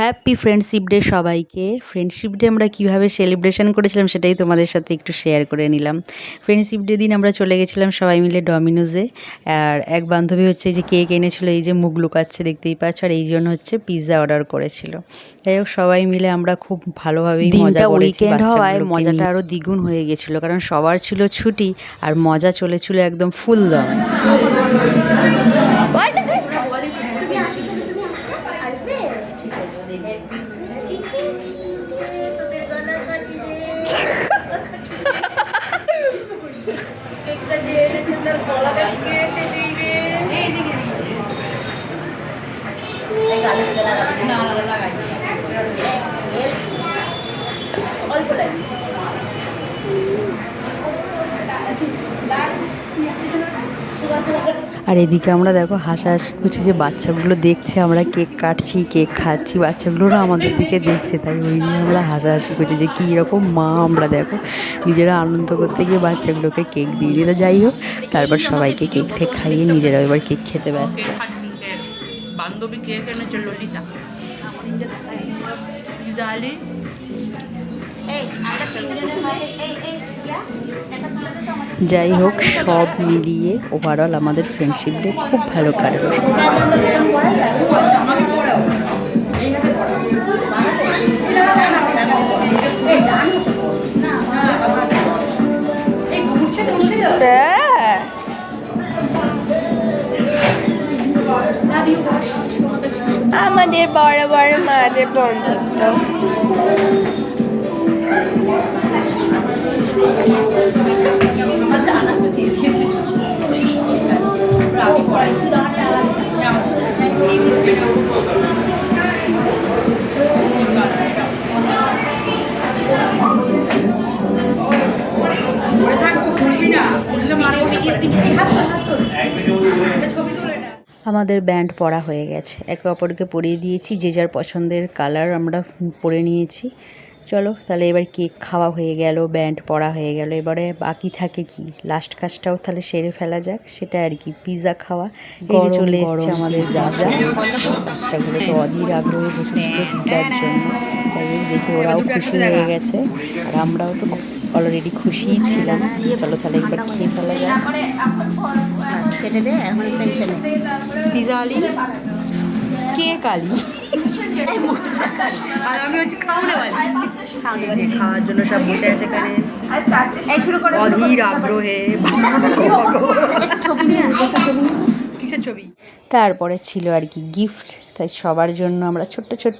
Happy friendship day সবাইকে। Friendship day আমরা কীভাবে সেলিব্রেশন করেছিলাম সেটাই তোমাদের সাথে একটু শেয়ার করে নিলাম। ফ্রেন্ডশিপ ডে দিন আমরা চলে গেছিলাম সবাই মিলে ডমিনোজে। আর এক বান্ধবী হচ্ছে যে কেক এনেছিল, এই যে মুখ লুকাচ্ছে দেখতেই পাচ্ছ, আর এই জন্য হচ্ছে পিৎজা অর্ডার করেছিল। যাই হোক সবাই মিলে আমরা খুব ভালোভাবেই মজা করেছি। উইকেন্ড হওয়ায় মজাটা আরও দ্বিগুণ হয়ে গেছিলো, কারণ সবার ছিল ছুটি আর মজা চলেছিল একদম ফুল দমে। আর এদিকে আমরা দেখো হাসাহাসি করছি যে বাচ্চাগুলো দেখছে আমরা কেক কাটছি, কেক খাচ্ছি, বাচ্চাগুলোরা আমাদের দিকে দেখছে, তাই ওই নিয়ে আমরা হাসাহাসি করছি যে কী রকম মা আমরা। দেখো নিজেরা আনন্দ করতে গিয়ে বাচ্চাগুলোকে কেক দিয়ে দিতে, যাই হোক তারপর সবাইকে কেক ঠেক খাইয়ে নিজেরা এবার কেক খেতে ব্যস্ত। বান্ধবী কেক এনেছে ললিতা। যাই হোক সব মিলিয়ে ওভারঅল আমাদের ফ্রেন্ডশিপ ডে খুব ভালো কাটবে। আমাদের বড় বড় মাদের বন্ধুত্ব। আমাদের ব্যান্ড পরা হয়ে গেছে, একে অপরকে পরিয়ে দিয়েছি, যে যার পছন্দের কালার আমরা পরে নিয়েছি। চলো তাহলে এবার কেক খাওয়া হয়ে গেল, ব্যান্ড পরা হয়ে গেল, এবারে বাকি থাকে কি লাস্ট কাজটাও তাহলে সেরে ফেলা যাক, সেটা আর কি পিৎজা খাওয়া। এই যে চলে এসছে আমাদের দাদা, বাচ্চাগুলো তো অধীর আগ্রহে বসেছিল পিৎজার জন্য। যাই হোক দেখে ওরাও খুশি হয়ে গেছে আর আমরাও তো অলরেডি খুশিই ছিলাম। চলো তাহলে একবার খেয়ে ফেলা যায়। পিৎজা আলি, কেক আলি, আর আমি হচ্ছে খাওয়ার জন্য সব বসে আছে এখানে অধীর আগ্রহে। কিসের ছবি? তারপরে ছিল আর কি গিফট, তাই সবার জন্য আমরা ছোট্ট ছোট্ট